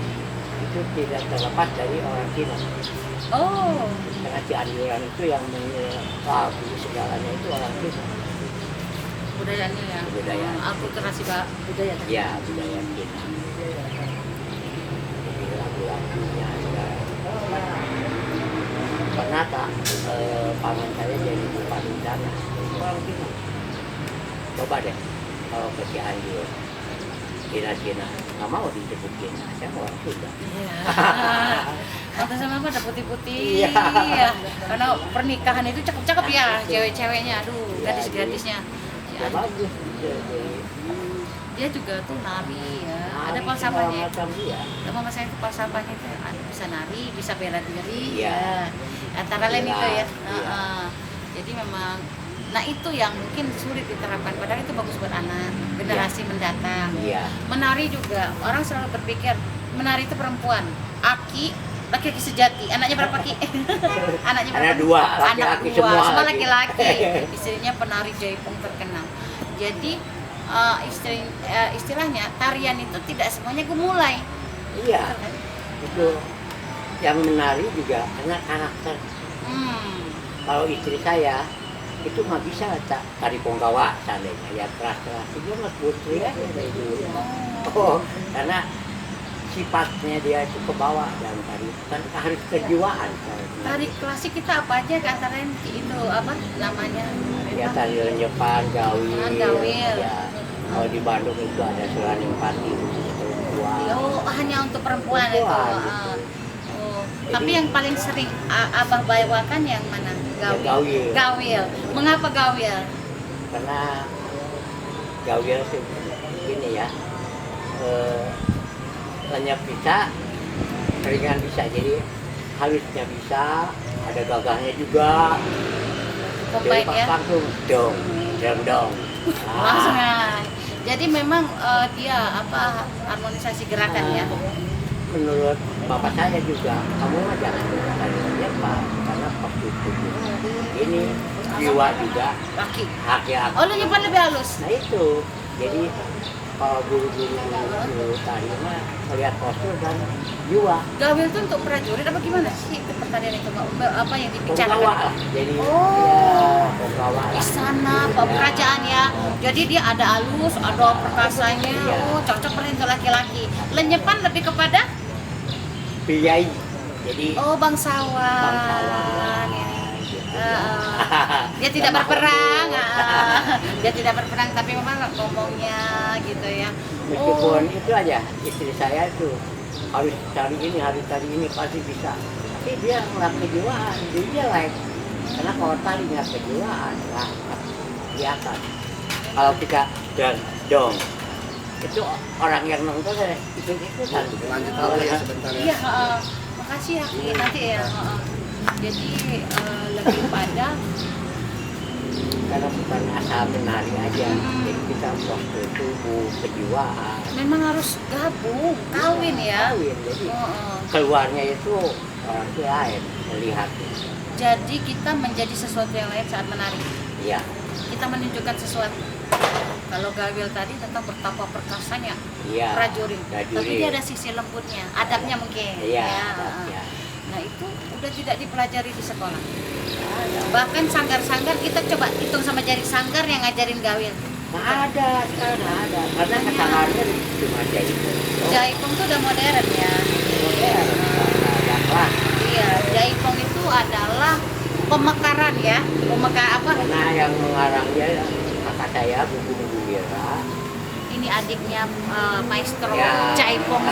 itu tidak terlepas dari orang Cina. Oh, Karena Cianjuran itu yang mengelabui segalanya itu orang Cina. budayanya ya. Budaya. Akulturasi budaya. Ya, budaya Cina. Jadi lagu-lagunya segala. Pernah tak paman saya jadi bupati di sana, itu orang Cina. Coba deh kalau ke Cianjur, Cina, nggak mau disebut Cina, saya mau orang Sunda. Iya. Mata sama apa ada putih-putih. Iya. Ya. Karena pernikahan itu cakep-cakep ya, cewek-ceweknya. Aduh, gadis-gadisnya. Ya bagus. Dia juga tuh nari ya. Ada Nari falsafahnya. segala macam dia. Sama saya itu falsafahnya itu bisa nari, bisa bela diri. Iya. Ya. Antara lain itu ya. Iya. Jadi memang, nah itu yang mungkin sulit diterapkan. Padahal itu bagus buat anak, generasi mendatang. Iya. Menari juga, orang selalu berpikir menari itu perempuan. Aki, laki-laki sejati. Anaknya berapa Ki? Anaknya berapa? Anak dua, Anak laki-laki dua, semua semua laki. laki-laki. Istrinya penari jaipong terkenal. Jadi istilahnya tarian itu tidak semuanya gemulai. Iya. Itu yang menari juga karena karakter. Kalau istri saya itu nggak bisa tari ponggawa seandainya ya keras-keras itu mas putri aja dari dulu. Oh, karena sifatnya dia itu ke bawah dalam tari kan harus kejiwaan. Tari klasik kita apa aja antara itu apa namanya? Ya tari renyepan, gawil. Gawil. Ya. Kalau di Bandung itu ada Sulaning Pati khusus perempuan. Oh, hanya untuk perempuan itu. Perempuan. Oh. Tapi yang paling sering Abah bawakan yang mana? Gawil. Gawil. Gawil. Mengapa gawil? Karena gawil itu gini ya. Lenyap bisa, ringan bisa, jadi halusnya bisa, ada gagahnya juga. Combine Jadi ya. langsung dong. Langsung ya. Jadi memang dia apa harmonisasi gerakan ya. Menurut bapak saya juga, kamu mah jangan tanya Pak, karena waktu itu ini jiwa juga Laki. laki-laki. Oh, lu nyimpan lebih halus. Nah itu, jadi kalau guru-guru tari mah melihat postur dan jiwa. Gawil itu untuk prajurit apa gimana sih itu pertanyaan itu Mbak? Apa yang Penggawa dibicarakan? lah, jadi Oh. ya penggawa lah. Istana, kerajaan ya. Jadi dia ada halus, ada perkasanya. Iya. Oh, cocok paling untuk laki-laki. Lenyepan lebih kepada Biayai, jadi bangsawan. bangsawan. Ya. Gitu. Dia tidak Sama berperang. hobi. Dia tidak berperang tapi memang ngomongnya gitu ya. Meskipun itu aja istri saya itu harus cari ini pasti bisa. Tapi dia nggak kejiwaan, jadi dia like. Karena kalau tari nggak kejiwaan, nggak kelihatan. Kalau kita dong, itu orang yang nonton ikut-ikutan. Lanjut dulu ya sebentar ya. Iya, makasih ya Ki. Nanti ya. Jadi lebih pada Karena bukan asal menari aja, jadi kita postur tubuh, kejiwaan. memang harus gabung, kawin ya. Kawin, jadi Heeh. keluarnya itu orang itu lain melihat. Jadi kita menjadi sesuatu yang lain saat menari. Iya, Kita menunjukkan sesuatu. Kalau gawil tadi tentang betapa perkasanya iya. prajurit. Prajurit. Tapi dia ada sisi lembutnya, adabnya mungkin. Iya, Ya. adabnya. Nah itu udah tidak dipelajari di sekolah. Bahkan sanggar-sanggar kita coba hitung sama jari sanggar yang ngajarin gawil. Nggak ada, sekarang nggak ada. Karena kesalahannya cuma jaipong. Jaipong itu udah modern ya. Modern, nggak ada kelas. Iya, jaipong itu adalah pemekaran ya. Pemekar apa? Karena yang mengarangnya kakak saya, Bubu Wira. Ini adiknya maestro Ya. jaipong.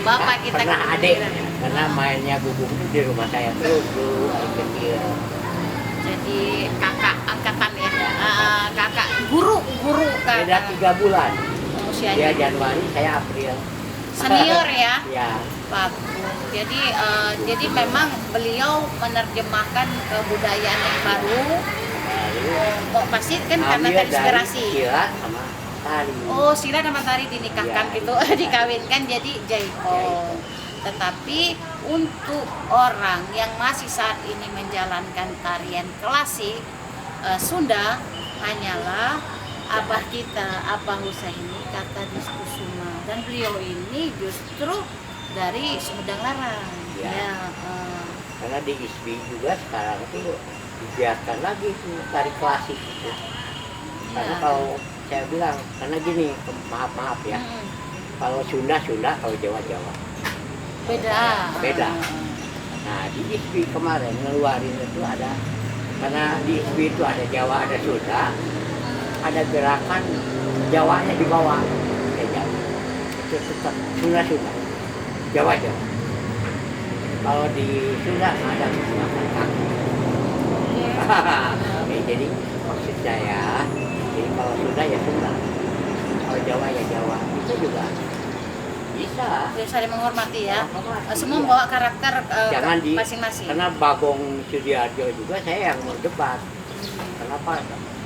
Bapak kita Pernah kan adik, gembira. karena mainnya Bubung itu di rumah saya terus dulu, adik kecil. Jadi kakak angkatan ya. Kakak guru Beda kakak. 3 bulan. Dia Usianya Januari, saya April. senior ya. Ya, bagus. Jadi memang beliau menerjemahkan kebudayaan yang baru. Kok pasti kan karena Ambil terinspirasi. dari silat sama tari. Oh, silat sama tari dinikahkan Ya. gitu, dikawinkan jadi jaipong. Jaipong. Tetapi untuk orang yang masih saat ini menjalankan tarian klasik Sunda hanyalah abah kita, Abah Husaini kata Diskusuma, dan beliau ini justru dari Sumedang Larang. Ya. Karena di ISBI juga sekarang tuh dibiarkan lagi tuh tari klasik gitu. Karena kalau saya bilang, karena gini, maaf ya, kalau Sunda, kalau Jawa. Beda. Nah di ISBI kemarin ngeluarin itu ada, karena di ISBI itu ada Jawa, ada Sunda, ada gerakan Jawanya di bawah, Jawa. Itu tetap Sunda, Jawa. Kalau di Sunda ada gerakan kaki. Oke, jadi maksud saya, jadi kalau Sunda ya Sunda, kalau Jawa ya Jawa, itu juga bisa. Ya, saling menghormati ya. Menghormati, Semua iya. membawa karakter Jangan di masing-masing. karena Bagong Sudiarjo juga saya yang debat. Kenapa?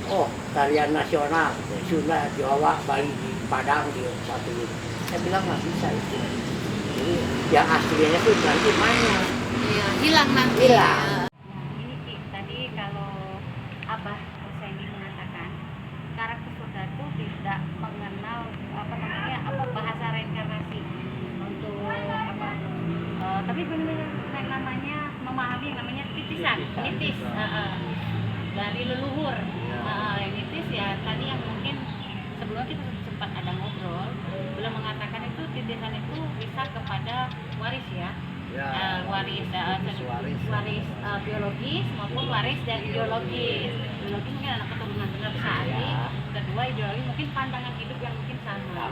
Oh, tarian nasional Sunda, Jawa, Bali, di Padang di satu ini. Saya bilang nggak bisa itu. Jadi yang aslinya tuh nanti mana? Iya, hilang nanti. Hilang. Ini Ki, tadi kalau Abah Husaini mengatakan karakter Sunda itu tidak mengenal bahasa reinkarnasi untuk tapi benar namanya memahami yang namanya titisan, nitis dari leluhur. Yang nitis ya tadi yang mungkin sebelumnya kita sempat ada ngobrol, belum mengatakan itu titisan itu bisa kepada waris ya. Ya, Waris biologis maupun waris dan ideologis. Biologis mungkin anak keturunan benar sehari. Ya. Kedua ideologi mungkin pandangan hidup yang mungkin sama.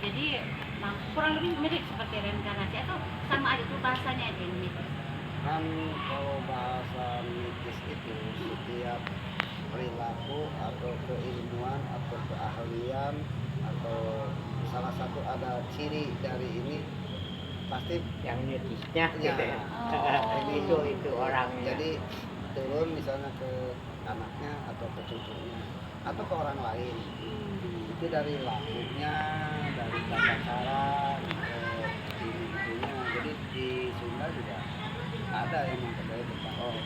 Jadi kurang lebih mirip seperti reinkarnasi atau sama aja tuh bahasanya aja ini. kan kalau bahasa mitis itu setiap perilaku atau keilmuan atau keahlian atau salah satu ada ciri dari ini pasti Yang nitisnya ya, gitu ya. Oh. itu orangnya. jadi turun misalnya ke anaknya atau ke cucunya atau ke orang lain itu dari lakunya, dari tata cara ke dirinya. Jadi di Sunda juga ada yang mempelajari tentang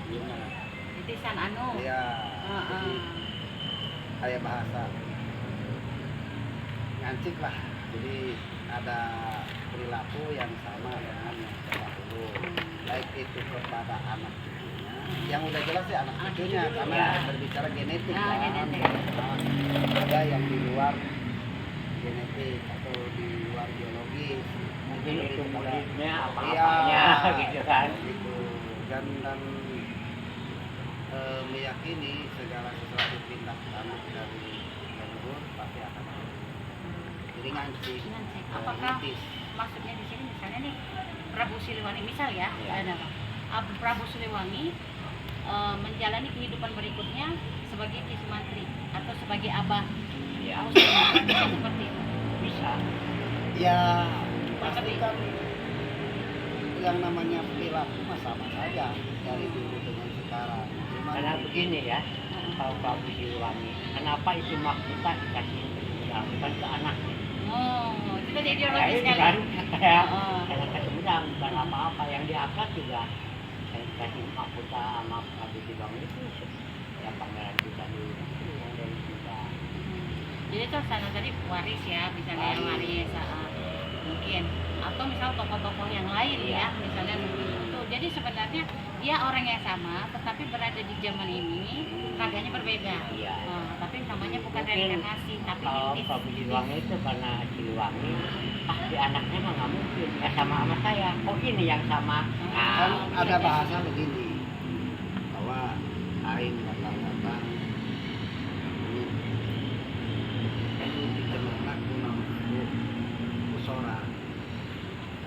gimana Titisan anu. ya, jadi kayak bahasa ngancik lah, jadi ada perilaku yang sama dengan yang terdahulu, baik itu kepada anak cucunya, yang udah jelas sih anak cucunya karena Ya. berbicara genetik kan. Genetik. Nah, ada yang di luar genetik atau di luar biologis, Mungkin itu kepada- muridnya Iya, apa-apanya gitu kan. gitu. dan meyakini segala sesuatu tindak tanduk dari leluhur pasti akan ada. Jadi ngancik. Ngancik. Apakah nitis. maksudnya di sini misalnya nih Prabu Siliwangi misal ya, Ya. ada apa? Prabu Siliwangi menjalani kehidupan berikutnya sebagai Kismantri atau sebagai abah. Ya, Bisa seperti itu. bisa. Ya pasti kan yang namanya perilaku mah sama saja dari dulu dengan sekarang. Cuma Karena begini ya, kalau Prabu Siliwangi, kenapa itu mahkota dikasih bukan ke anaknya? Oh, itu tadi ideologis Ya, itu sekali. kan kayak Oh. kayak kesemudang, bukan apa-apa yang diangkat juga. Saya dikasih mahkota sama Prabu Siliwangi itu ya pangeran kita dulu itu yang dari Sunda. Jadi itu sana tadi waris ya, misalnya yang waris mungkin, atau misal tokoh-tokoh yang lain ya, misalnya itu. Jadi sebenarnya dia orang yang sama, tetapi berada di zaman ini raganya berbeda. Iya. Tapi namanya bukan Mungkin reinkarnasi, tapi Kalau nitis. Prabu Siliwangi itu karena Siliwangi, pasti anaknya mah nggak mungkin ya sama saya. Oh ini yang sama. kan Nah, ada bahasa begini bahwa aing datang ini dikenal kunam usora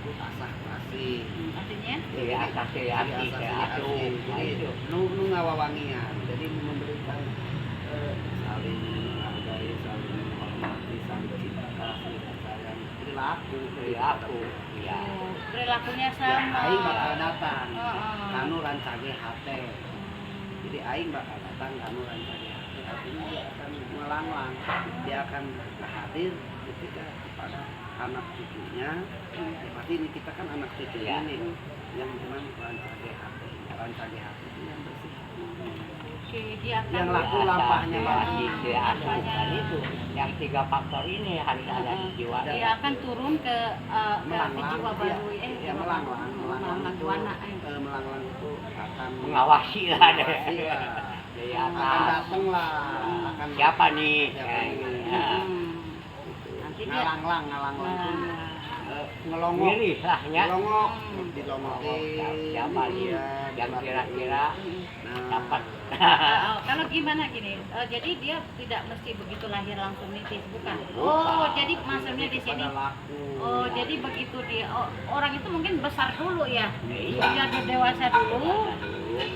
ku asah kasih Artinya, Iya, kasih hati, kayak atuh. Nah, jadi itu. nu ngawawangian, jadi memberikan saling menghargai, saling menghormati, saling cinta kasih dan sayang, perilaku Perilaku, iya. perilakunya sama. Aing bakal datang. Heeh. Kanu rancage hate. Jadi aing bakal datang kanu rancage hate. Artinya dia akan melanglang. Dia akan hadir ketika kepada anak cucunya. Berarti ini kita kan anak cucunya nih yang memang rancage hate. Rancage hate itu yang bersih. Oke, dia akan Yang laku lampahnya bagi bagi. bukan itu. Yang 3 faktor ini harus ada di jiwa. dia akan turun ke jiwa baru melanglang buana melanglang itu akan Mengawasi lah deh. mengawasi lah. Dari Akan atas. datang lah, akan Siapa nih? Siapa ini? nanti dia Ngalanglang itu ngelongok, Milih lah ya. ngelongok, dilongokin. Siapa nih yang kira-kira dapat. kalau gimana gini, jadi dia tidak mesti begitu lahir langsung nitis, bukan? Oh, jadi maksudnya di sini. Oh, jadi begitu dia orang itu mungkin besar dulu ya. Iya. Dia udah dewasa dulu.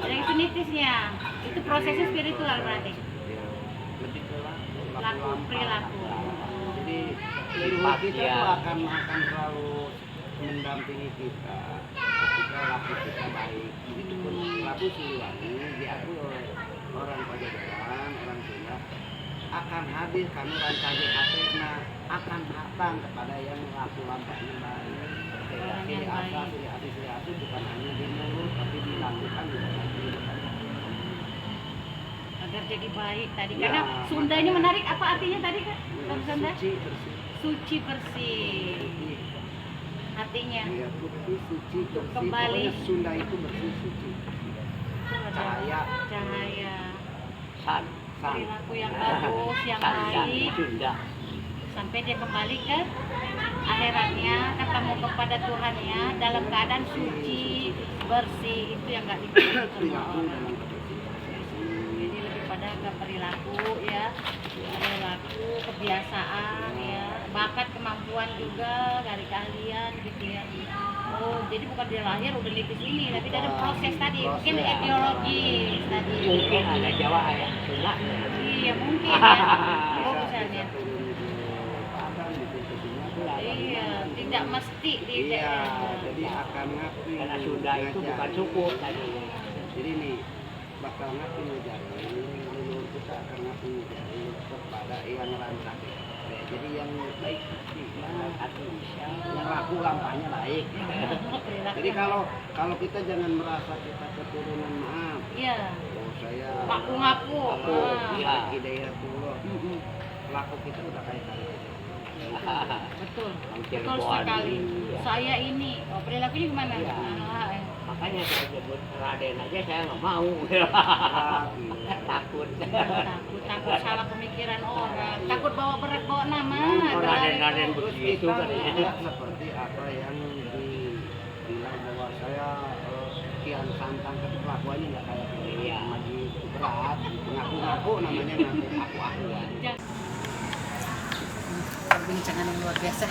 Jadi itu nitisnya. Itu prosesnya spiritual berarti. Lebih ke Laku perilaku. Jadi leluhur kita tuh akan selalu mendampingi kita ketika laku kita baik. Begitu pun laku Siliwangi diakui oleh orang Pajajaran, orang Sunda akan hadir kami rancage hatena akan datang kepada yang laku lampahnya baik. Orang Ciri yang asa, baik. ciri hati bukan hanya di mulut tapi dilakukan juga dalam kehidupan. Agar jadi baik tadi. Ya, Karena Sundanya menarik, apa artinya tadi kan? Kalau Sunda? Suci bersih. Suci bersih. Hatinya. Iya, putih, suci, Untuk bersih. kembali. Pokoknya Sunda itu bersih, suci. Itu ada Cahaya. Cahaya. San. Perilaku yang bagus, yang San baik. Sunda. Sampai dia kembali ke akhiratnya, ketemu kepada Tuhannya dalam keadaan suci, bersih. Itu yang nggak dipilih semua Perilaku orang. dalam kebersihan. Jadi lebih pada ke perilaku ya, perilaku, kebiasaan ya, bakat, kemampuan juga dari keahlian gitu ya. Oh, jadi bukan dia lahir udah nipis ini, tapi dari proses tadi, mungkin Proses. etiologis tadi. Mungkin ada Jawa ya. Sunda. Iya mungkin ya. Oh misalnya. turun di Padang, di Pintunya tuh ada Iya, gimana. tidak mesti di Iya, daerah. jadi akan ngakui. Karena Sunda itu ngajar. bukan suku tadi. Jadi nih bakal ngakui ngajarin, leluhur kita akan ngakui ngajarin kepada yang rancang. Jadi yang baik hati, yang laku lampahnya baik. Perilaku. Jadi kalau kita jangan merasa kita keturunan maaf. Iya. Oh saya Ngaku-ngaku. aku Ah. ya hidayatullah. Laku kita udah kayak tadi. Betul. Hampir Betul bohong. sekali. Iya. Saya ini, perilakunya gimana? Iya. Makanya saya sebut Raden aja saya nggak mau. Takut. Takut salah pemikiran orang, takut bawa berat bawa nama. Raden Terus begitu kita katanya. tidak seperti apa yang dibilang bahwa saya kian santang kelakuannya nggak kayak gini. Iya. Lagi berat, ngaku-ngaku namanya ngaku-ngakuan. Perbincangan yang luar biasa.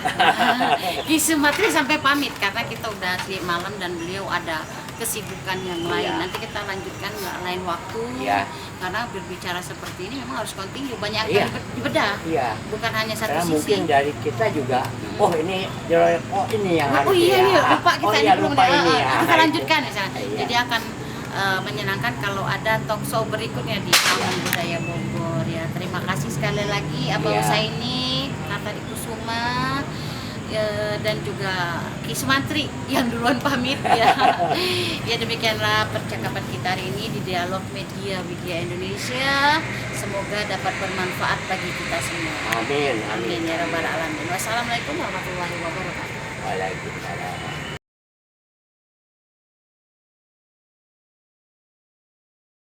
Ki Sumatri sampai pamit karena kita udah malam dan beliau ada kesibukan yang lain. Iya. Nanti kita lanjutkan lain waktu. Iya. Karena berbicara seperti ini memang harus kontinu, banyak Iya. yang dibedah. Iya. Bukan hanya satu Karena sisi. mungkin dari kita juga, oh ini ini yang harus Oh iya, iya, lupa kita oh ini iya, belum lupa ini ya. kita lanjutkan misalnya. Iya. Jadi akan menyenangkan kalau ada talk show berikutnya di Taman Budaya Bogor ya. Terima kasih sekali lagi Abang Iya. Husaini, Kartadi Kusuma dan juga Ki Sumantri yang duluan pamit ya. Ya demikianlah percakapan kita hari ini di Dialog Media Widya Indonesia. Semoga dapat bermanfaat bagi kita semua. Amin, Amin amin. ya rabbal alamin. Wassalamualaikum warahmatullahi wabarakatuh. Waalaikumsalam.